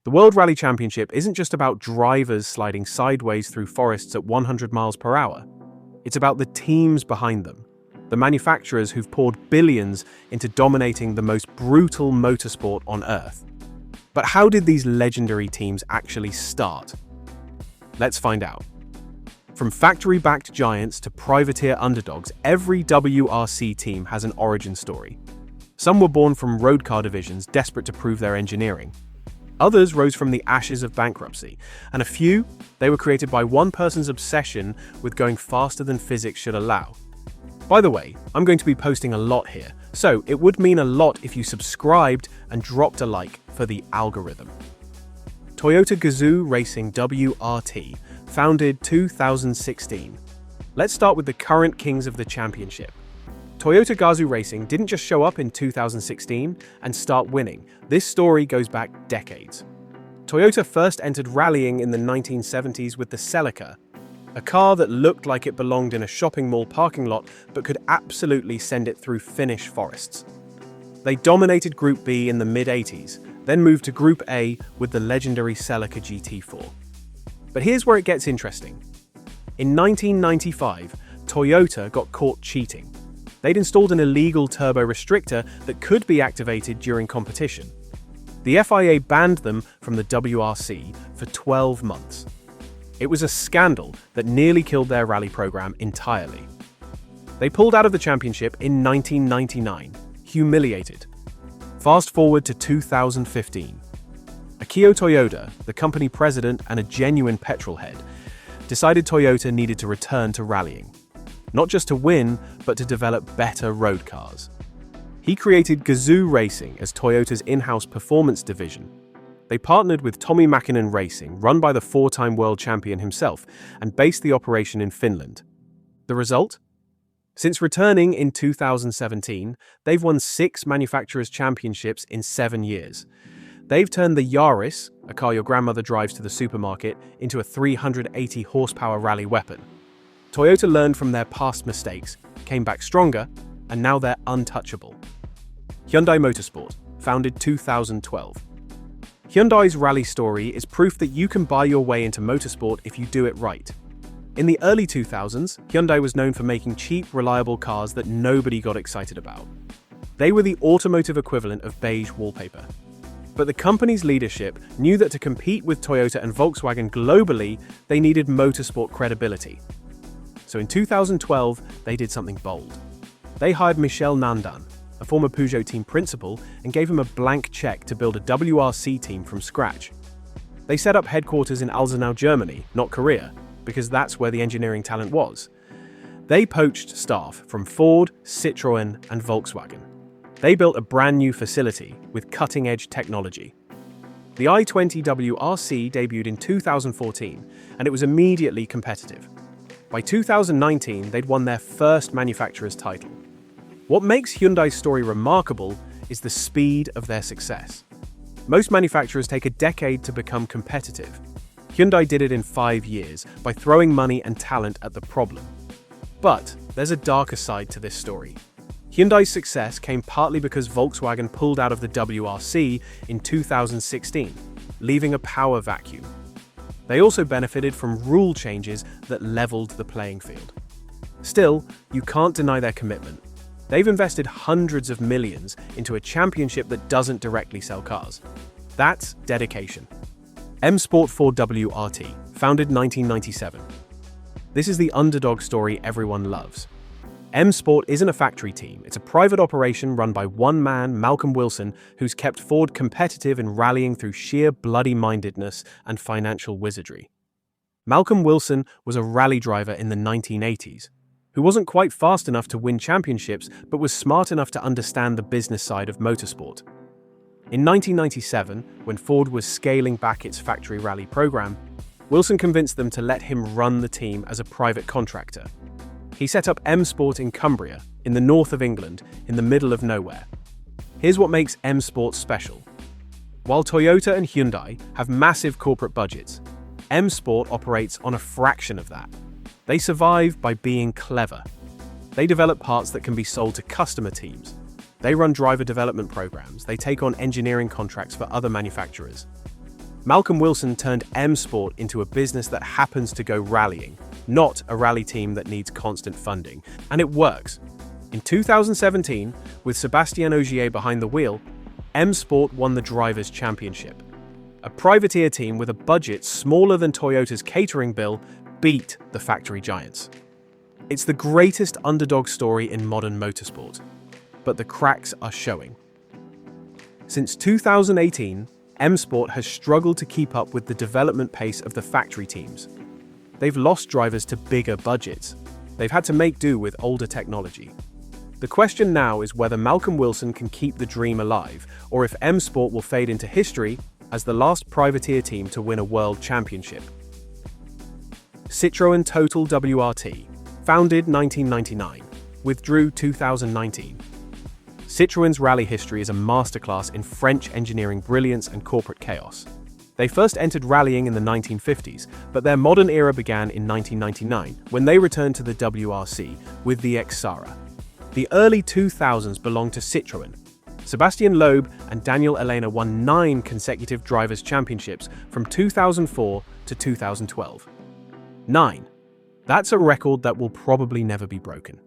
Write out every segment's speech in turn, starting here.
The World Rally Championship isn't just about drivers sliding sideways through forests at 100 miles per hour. It's about the teams behind them, the manufacturers who've poured billions into dominating the most brutal motorsport on Earth. But how did these legendary teams actually start? Let's find out. From factory-backed giants to privateer underdogs, every WRC team has an origin story. Some were born from road car divisions desperate to prove their engineering. Others rose from the ashes of bankruptcy, and a few, they were created by one person's obsession with going faster than physics should allow. By the way, I'm going to be posting a lot here, so it would mean a lot if you subscribed and dropped a like for the algorithm. Toyota Gazoo Racing WRT, founded 2016. Let's start with the current kings of the championship. Toyota Gazoo Racing didn't just show up in 2016 and start winning. This story goes back decades. Toyota first entered rallying in the 1970s with the Celica, a car that looked like it belonged in a shopping mall parking lot but could absolutely send it through Finnish forests. They dominated Group B in the mid-80s, then moved to Group A with the legendary Celica GT4. But here's where it gets interesting. In 1995, Toyota got caught cheating. They'd installed an illegal turbo restrictor that could be activated during competition. The FIA banned them from the WRC for 12 months. It was a scandal that nearly killed their rally program entirely. They pulled out of the championship in 1999, humiliated. Fast forward to 2015. Akio Toyoda, the company president and a genuine petrol head, decided Toyota needed to return to rallying. Not just to win, but to develop better road cars. He created Gazoo Racing as Toyota's in-house performance division. They partnered with Tommi Mäkinen Racing, run by the four-time world champion himself, and based the operation in Finland. The result? Since returning in 2017, they've won 6 manufacturers' championships in 7 years. They've turned the Yaris, a car your grandmother drives to the supermarket, into a 380-horsepower rally weapon. Toyota learned from their past mistakes, came back stronger, and now they're untouchable. Hyundai Motorsport, founded 2012. Hyundai's rally story is proof that you can buy your way into motorsport if you do it right. In the early 2000s, Hyundai was known for making cheap, reliable cars that nobody got excited about. They were the automotive equivalent of beige wallpaper. But the company's leadership knew that to compete with Toyota and Volkswagen globally, they needed motorsport credibility. So in 2012, they did something bold. They hired Michel Nandan, a former Peugeot team principal, and gave him a blank check to build a WRC team from scratch. They set up headquarters in Alzenau, Germany, not Korea, because that's where the engineering talent was. They poached staff from Ford, Citroen, and Volkswagen. They built a brand new facility with cutting-edge technology. The i20 WRC debuted in 2014, and it was immediately competitive. By 2019, they'd won their first manufacturer's title. What makes Hyundai's story remarkable is the speed of their success. Most manufacturers take a decade to become competitive. Hyundai did it in 5 years by throwing money and talent at the problem. But there's a darker side to this story. Hyundai's success came partly because Volkswagen pulled out of the WRC in 2016, leaving a power vacuum. They also benefited from rule changes that leveled the playing field. Still, you can't deny their commitment. They've invested hundreds of millions into a championship that doesn't directly sell cars. That's dedication. M Sport 4 WRT, founded 1997. This is the underdog story everyone loves. M Sport isn't a factory team, it's a private operation run by one man, Malcolm Wilson, who's kept Ford competitive in rallying through sheer bloody-mindedness and financial wizardry. Malcolm Wilson was a rally driver in the 1980s, who wasn't quite fast enough to win championships but was smart enough to understand the business side of motorsport. In 1997, when Ford was scaling back its factory rally program, Wilson convinced them to let him run the team as a private contractor. He set up M Sport in Cumbria, in the north of England, in the middle of nowhere. Here's what makes M Sport special. While Toyota and Hyundai have massive corporate budgets, M Sport operates on a fraction of that. They survive by being clever. They develop parts that can be sold to customer teams. They run driver development programs. They take on engineering contracts for other manufacturers. Malcolm Wilson turned M Sport into a business that happens to go rallying, not a rally team that needs constant funding. And it works. In 2017, with Sébastien Ogier behind the wheel, M Sport won the Drivers' Championship. A privateer team with a budget smaller than Toyota's catering bill beat the factory giants. It's the greatest underdog story in modern motorsport, but the cracks are showing. Since 2018, M Sport has struggled to keep up with the development pace of the factory teams. They've lost drivers to bigger budgets. They've had to make do with older technology. The question now is whether Malcolm Wilson can keep the dream alive, or if M Sport will fade into history as the last privateer team to win a world championship. Citroën Total WRT, founded 1999, withdrew 2019. Citroën's rally history is a masterclass in French engineering brilliance and corporate chaos. They first entered rallying in the 1950s, but their modern era began in 1999 when they returned to the WRC with the Exara. The early 2000s belonged to Citroën. Sébastien Loeb and Daniel Elena won 9 consecutive Drivers' Championships from 2004 to 2012. 9. That's a record that will probably never be broken.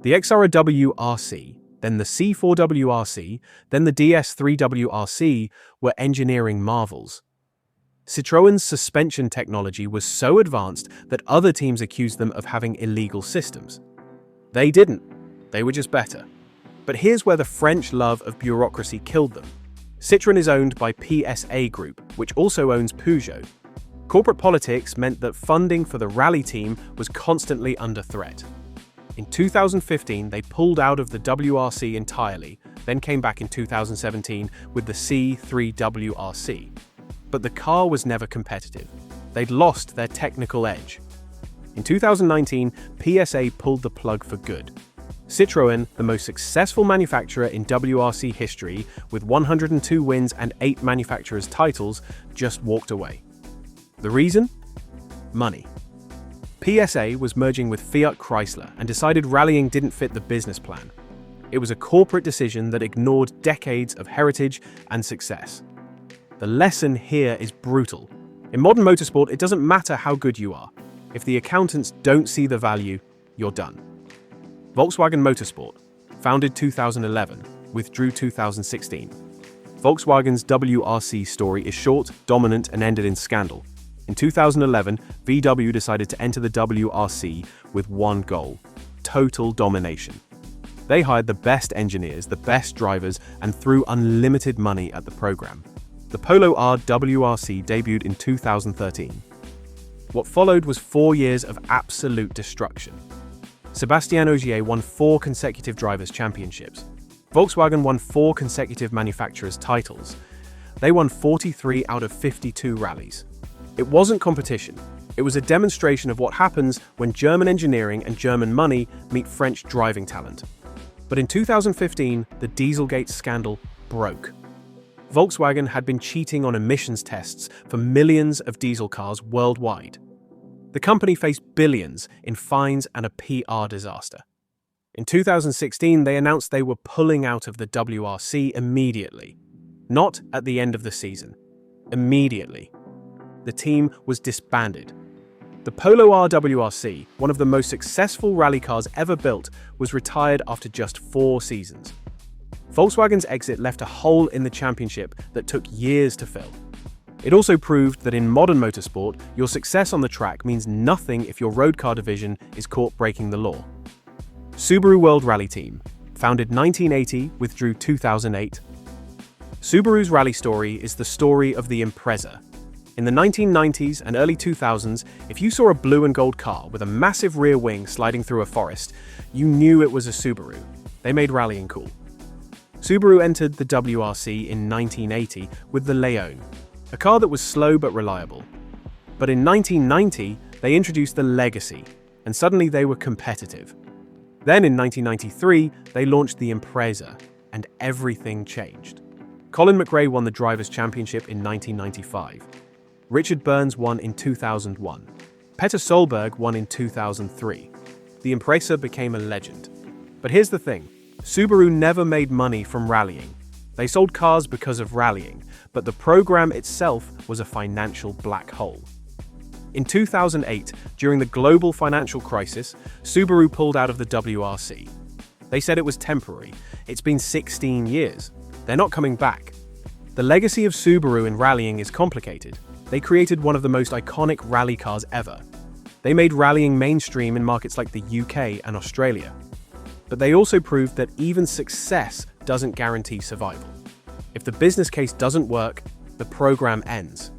The Exara WRC, then the C4 WRC, then the DS3 WRC were engineering marvels. Citroën's suspension technology was so advanced that other teams accused them of having illegal systems. They didn't. They were just better. But here's where the French love of bureaucracy killed them. Citroën is owned by PSA Group, which also owns Peugeot. Corporate politics meant that funding for the rally team was constantly under threat. In 2015, they pulled out of the WRC entirely, then came back in 2017 with the C3 WRC. But the car was never competitive. They'd lost their technical edge. In 2019, PSA pulled the plug for good. Citroën, the most successful manufacturer in WRC history, with 102 wins and 8 manufacturers' titles, just walked away. The reason? Money. PSA was merging with Fiat Chrysler and decided rallying didn't fit the business plan. It was a corporate decision that ignored decades of heritage and success. The lesson here is brutal. In modern motorsport, it doesn't matter how good you are. If the accountants don't see the value, you're done. Volkswagen Motorsport, founded 2011, withdrew 2016. Volkswagen's WRC story is short, dominant, and ended in scandal. In 2011, VW decided to enter the WRC with one goal: total domination. They hired the best engineers, the best drivers, and threw unlimited money at the program. The Polo R WRC debuted in 2013. What followed was 4 years of absolute destruction. Sébastien Ogier won 4 consecutive Drivers' Championships. Volkswagen won 4 consecutive manufacturers' titles. They won 43 out of 52 rallies. It wasn't competition. It was a demonstration of what happens when German engineering and German money meet French driving talent. But in 2015, the Dieselgate scandal broke. Volkswagen had been cheating on emissions tests for millions of diesel cars worldwide. The company faced billions in fines and a PR disaster. In 2016, they announced they were pulling out of the WRC immediately. Not at the end of the season. Immediately. The team was disbanded. The Polo R WRC, one of the most successful rally cars ever built, was retired after just 4 seasons. Volkswagen's exit left a hole in the championship that took years to fill. It also proved that in modern motorsport, your success on the track means nothing if your road car division is caught breaking the law. Subaru World Rally Team, founded 1980, withdrew 2008. Subaru's rally story is the story of the Impreza. In the 1990s and early 2000s, if you saw a blue and gold car with a massive rear wing sliding through a forest, you knew it was a Subaru. They made rallying cool. Subaru entered the WRC in 1980 with the Leon, a car that was slow but reliable. But in 1990, they introduced the Legacy, and suddenly they were competitive. Then in 1993, they launched the Impreza, and everything changed. Colin McRae won the Drivers' Championship in 1995. Richard Burns won in 2001. Petter Solberg won in 2003. The Impreza became a legend. But here's the thing. Subaru never made money from rallying. They sold cars because of rallying, but the program itself was a financial black hole. In 2008, during the global financial crisis, Subaru pulled out of the WRC. They said it was temporary. It's been 16 years. They're not coming back. The legacy of Subaru in rallying is complicated. They created one of the most iconic rally cars ever. They made rallying mainstream in markets like the UK and Australia. But they also proved that even success doesn't guarantee survival. If the business case doesn't work, the program ends.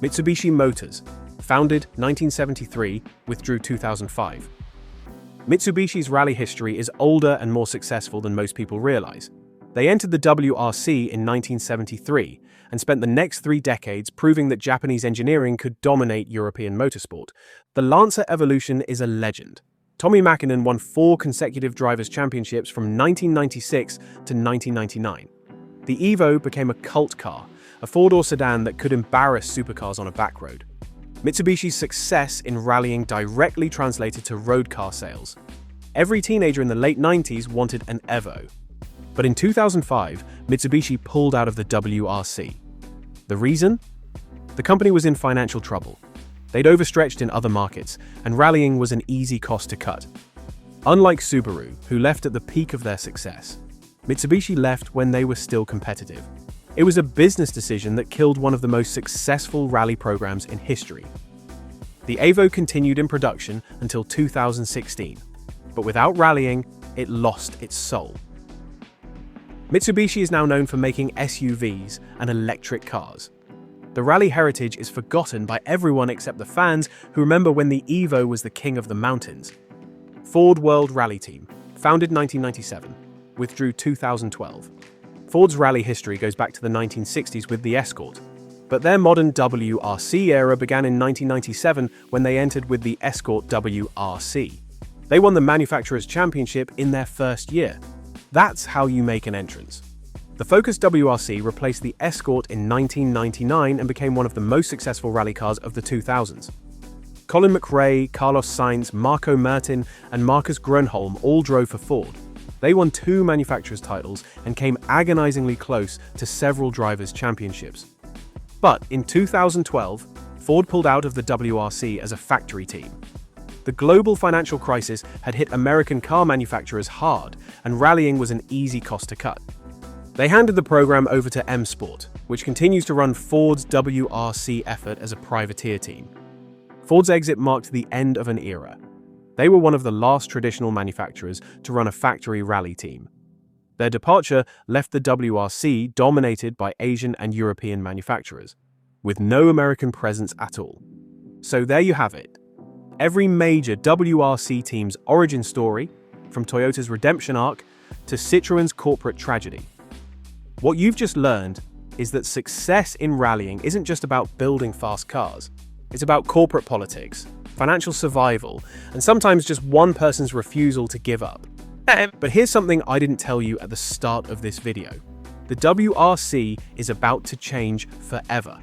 Mitsubishi Motors, founded 1973, withdrew 2005. Mitsubishi's rally history is older and more successful than most people realize. They entered the WRC in 1973 and spent the next 3 decades proving that Japanese engineering could dominate European motorsport. The Lancer evolution is a legend. Tommi Mäkinen won 4 consecutive Drivers' Championships from 1996 to 1999. The Evo became a cult car, a four-door sedan that could embarrass supercars on a back road. Mitsubishi's success in rallying directly translated to road car sales. Every teenager in the late 90s wanted an Evo. But in 2005, Mitsubishi pulled out of the WRC. The reason? The company was in financial trouble. They'd overstretched in other markets, and rallying was an easy cost to cut. Unlike Subaru, who left at the peak of their success, Mitsubishi left when they were still competitive. It was a business decision that killed one of the most successful rally programs in history. The Evo continued in production until 2016, but without rallying, it lost its soul. Mitsubishi is now known for making SUVs and electric cars. The rally heritage is forgotten by everyone except the fans who remember when the Evo was the king of the mountains. Ford World Rally Team, founded 1997, withdrew 2012. Ford's rally history goes back to the 1960s with the Escort, but their modern WRC era began in 1997 when they entered with the Escort WRC. They won the Manufacturers' Championship in their first year. That's how you make an entrance. The Focus WRC replaced the Escort in 1999 and became one of the most successful rally cars of the 2000s. Colin McRae, Carlos Sainz, Marco Mertin, and Marcus Grönholm all drove for Ford. They won 2 manufacturers' titles and came agonizingly close to several drivers' championships. But in 2012, Ford pulled out of the WRC as a factory team. The global financial crisis had hit American car manufacturers hard, and rallying was an easy cost to cut. They handed the program over to M Sport, which continues to run Ford's WRC effort as a privateer team. Ford's exit marked the end of an era. They were one of the last traditional manufacturers to run a factory rally team. Their departure left the WRC dominated by Asian and European manufacturers, with no American presence at all. So there you have it. Every major WRC team's origin story, from Toyota's redemption arc to Citroen's corporate tragedy. What you've just learned is that success in rallying isn't just about building fast cars. It's about corporate politics, financial survival, and sometimes just one person's refusal to give up. But here's something I didn't tell you at the start of this video. The WRC is about to change forever.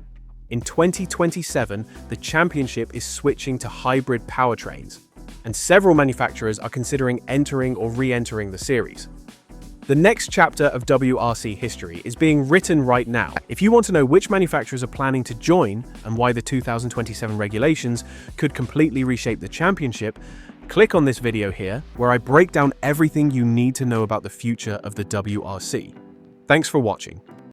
In 2027, the championship is switching to hybrid powertrains, and several manufacturers are considering entering or re-entering the series. The next chapter of WRC history is being written right now. If you want to know which manufacturers are planning to join and why the 2027 regulations could completely reshape the championship, click on this video here, where I break down everything you need to know about the future of the WRC. Thanks for watching.